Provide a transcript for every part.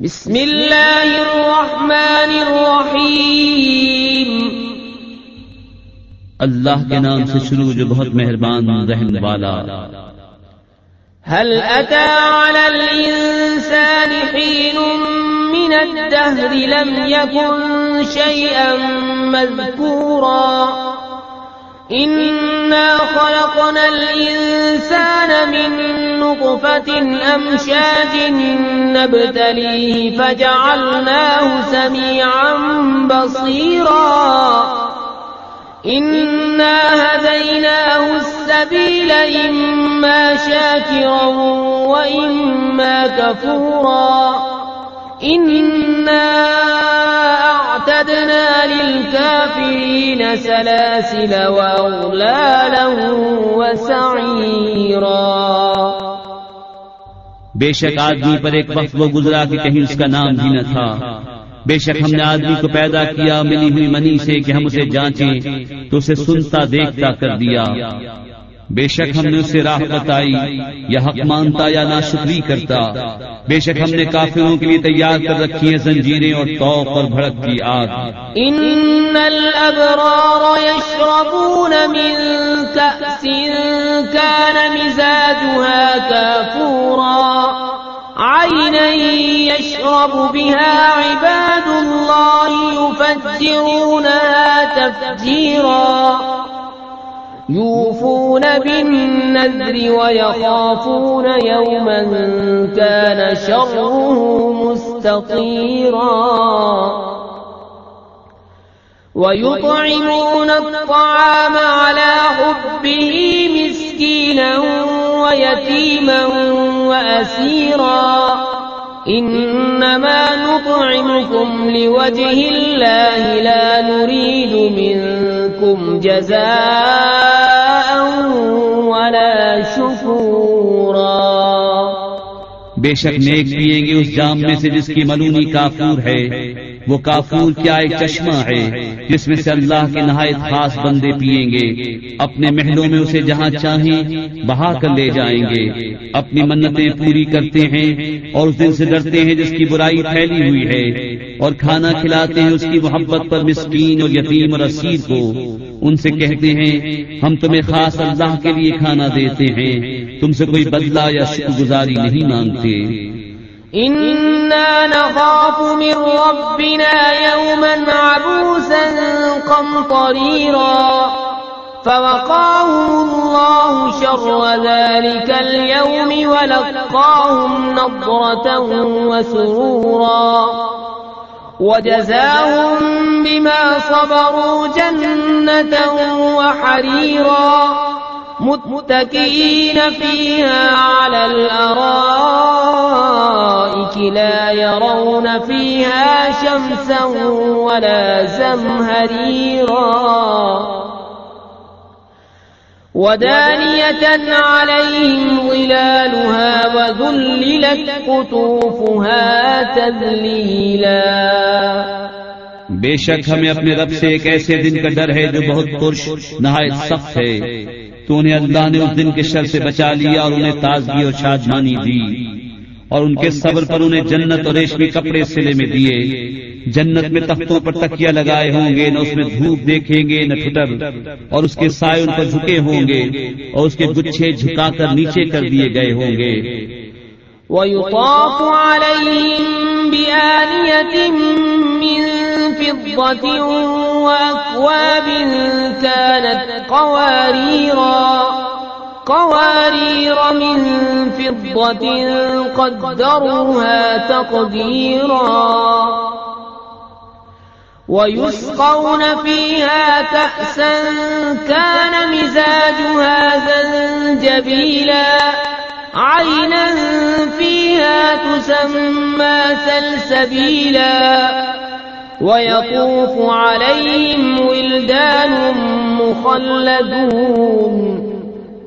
بسم اللہ الرحمن الرحیم، اللہ کے نام سے شروع جو بہت مہربان رحم والا۔ هل أتى على الإنسان حين من الدهر لم يكن شيئا مذكورا إنا خلقنا الإنسان من نطفة أمشاج نبتليه فجعلناه سميعا بصيرا إنا هديناه السبيل إما شاكرا وإما كفورا إنا أعتدنا للكافرين سلاسل وأغلالا وسعيرا۔ بے شک آدمی پر ایک وقت وہ گزرا کہ کہیں اس کا نام بھی نہ تھا۔ بے شک ہم نے آدمی کو پیدا کیا ملی ہوئی منی سے کہ ہم اسے جانچیں تو اسے سنتا دیکھتا کر دیا۔ بے شک ہم نے اسے راہ بتائی، یا حق مانتا یا ناشکری کرتا۔ بے شک ہم نے کافروں کے لیے تیار کر رکھی ہیں زنجیریں اور طوق اور بھڑکتی آگ۔ ان الابرار يشربون من كأس كان مزاجها كافورا عينا يشرب بها عباد الله يفجرونها تفجيرا يوفون بالنذر ويخافون يوما كان شره مستطيرا ويطعمون الطعام على حبه مسكينا ويتيما وأسيرا إنما نطعمكم لوجه الله لا نريد منكم جزاء ولا شكورا۔ بے شک نیک پیئیں گے اس جام میں سے جس کی ملونی کافور ہے۔ وہ کافور کیا ایک چشمہ ہے جس میں سے اللہ کے نہایت خاص بندے پیئیں گے۔ اپنے محلوں میں اسے جہاں چاہیں بہا کر لے جائیں گے۔ اپنی منتیں پوری کرتے ہیں اور اس دن سے ڈرتے ہیں جس کی برائی پھیلی ہوئی ہے، اور کھانا کھلاتے ہیں اس کی محبت پر مسکین اور یتیم اور اسیر کو۔ ان سے کہتے ہیں ہم تمہیں خاص اللہ کے لیے کھانا دیتے ہیں، تم سے کوئی بدلہ یا شکر گزاری نہیں مانگتے۔ إنا نخاف من ربنا يوما عبوسا قمطريرا فوقاهم الله شر ذلك اليوم ولقاهم نضرة وسرورا وجزاهم بما صبروا جنة وحريرا متكئين فيها على الأرائك لا يرون فيها شمسا ولا زمهريرا ودانية عليهم ظلالها وذللت قطوفها تذليلا۔ بے شک ہمیں اپنے رب سے ایک ایسے دن کا ڈر ہے جو بہت پرش نہایت سخت ہے۔ تو انہیں اللہ نے اس دن کے شر سے بچا لیا اور انہیں تازگی اور شادمانی دی، اور ان کے صبر پر انہیں جنت اور ریشمی کپڑے سلے میں دیے۔ جنت میں تختوں پر تکیہ لگائے ہوں گے، نہ اس میں دھوپ دیکھیں گے نہ ٹھٹر، اور اس کے سائے ان پر جھکے ہوں گے، اور اس کے گچھے جھکا کر نیچے کر دیے گئے ہوں گے۔ وَيُطَافُ عَلَيْهِمْ بِآنِيَةٍ مِّن فِضَّةٍ وَأَكْوَابٍ كَانَتْ قوارير من فضة قدروها تقديرا ويسقون فيها كأسا كان مزاجها زنجبيلا عينا فيها تسمى سلسبيلا ويطوف عليهم ولدان مخلدون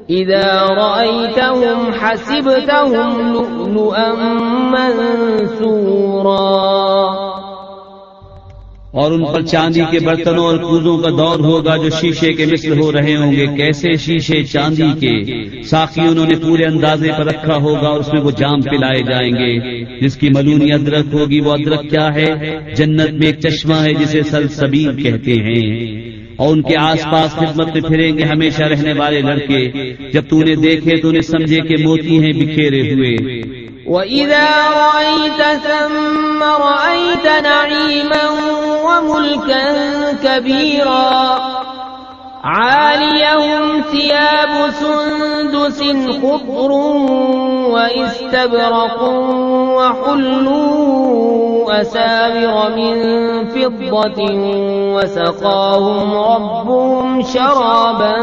إذا رأيتهم حسبتهم لؤلؤا منثورا۔ اور ان پر چاندی کے برتنوں اور کوزوں کا دور ہوگا جو شیشے کے مثل ہو رہے ہوں گے. کیسے شیشے چاندی کے. ساقی انہوں نے پورے اندازے پر رکھا ہوگا اور اس میں وہ جام پلائے جائیں گے جس کی ملونی ادرک ہوگی. وہ ادرک کیا ہے؟ جنت میں ایک چشمہ ہے جسے سلسبیل کہتے ہیں. اور ان کے آس پاس خدمت میں پھریں گے ہمیشہ رہنے والے لڑکے. جب تو انہیں دیکھے تو انہیں سمجھے کہ موتی ہیں بکھیرے ہوئے. وَإِذَا رَأَيْتَ ثَمَّ رَأَيْتَ نَعِيمًا وَمُلْكًا كَبِيرًا عَالِيَهُمْ ثِيَابُ سُنْدُسٍ خُضْرٌ وَإِسْتَبْرَقٌ وَحُلُّوا أَسَاوِرَ مِنْ فِضَّةٍ وَسَقَاهُمْ رَبُّهُمْ شَرَابًا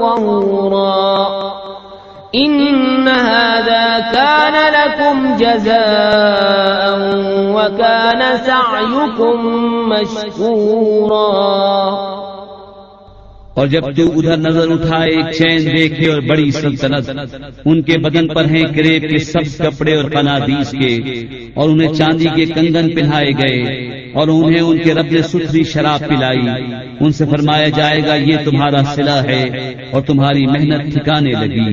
طَهُورًا إِنَّ هَذَا كَانَ لَكُمْ جَزَاءً وَكَانَ سَعْيُكُمْ مَشْكُورًا. اور جب تو ادھر نظر اٹھائے ایک چین دیکھے اور بڑی سلطنت. ان کے بدن پر ہیں کریب کے سبز کپڑے اور قنادیس کے, اور انہیں چاندی کے کنگن پہنائے گئے, اور انہیں ان کے رب نے ستھری شراب پلائی. ان سے فرمایا جائے گا یہ تمہارا صلہ ہے اور تمہاری محنت ٹھکانے لگی.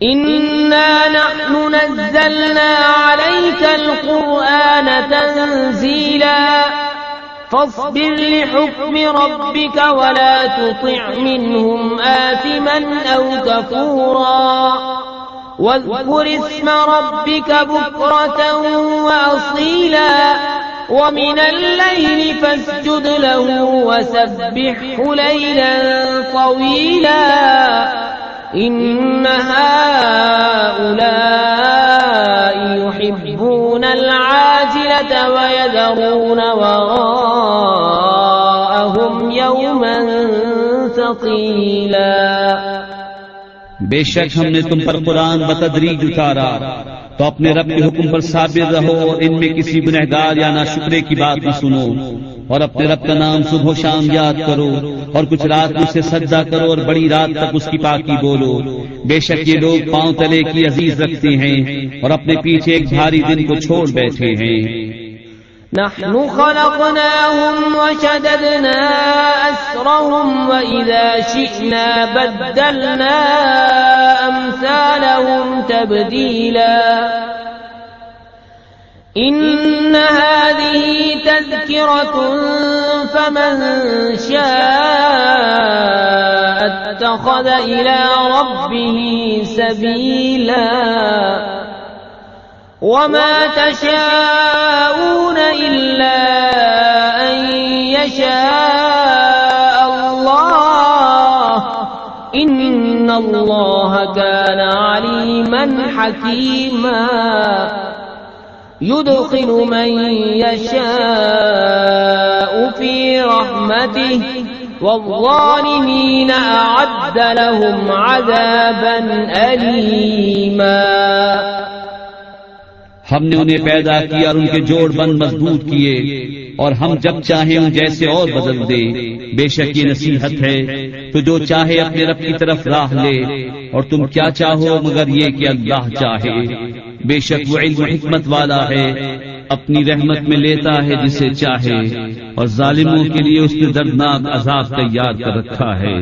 إِنَّا نَحْنُ نَزَّلْنَا عَلَيْكَ الْقُرْآنَ تَنزِيلًا فاصبر لحكم ربك ولا تطع منهم آثما أو كفورا واذكر اسم ربك بكرة وأصيلا ومن الليل فاسجد له وسبحه ليلا طويلا إن هؤلاء يحبون العاجلة ويذرون وراءهم يوما ثقيلا. بے شک ہم نے تم پر قرآن بتدریج اتارا تو اپنے رب کے حکم پر صابر رہو اور ان میں کسی گنہگار یا ناشکرے کی بات نہ سنو, اور اپنے رب کا نام صبح و شام یاد کرو, اور کچھ رات میں سے سجدہ کرو اور بڑی رات تک اس کی پاکی بولو. بے شک یہ لوگ پاؤں تلے کی عزیز رکھتے ہیں اور اپنے پیچھے ایک بھاری دن کو چھوڑ بیٹھے ہیں. نحن خلقناهم وشددنا أسرهم وإذا شئنا بدلنا أمثالهم تبديلا إن هذه تذكرة فمن شاء اتخذ إلى ربه سبيلا وما تشاءون إلا أن يشاء الله إن الله كان عليما حكيما يدخل من يشاء في رحمته والظالمين أعد لهم عذابا أليما. ہم نے انہیں پیدا کیا اور ان کے جوڑ بند مضبوط کیے, اور ہم جب چاہیں ان جیسے اور بدل دیں. بے شک یہ نصیحت ہے تو جو چاہے اپنے رب کی طرف راہ لے, اور تم کیا چاہو مگر یہ کہ اللہ چاہے. بے شک وہ علم و حکمت والا ہے, اپنی رحمت میں لیتا ہے جسے چاہے, اور ظالموں کے لیے اس نے دردناک عذاب تیار کر رکھا ہے.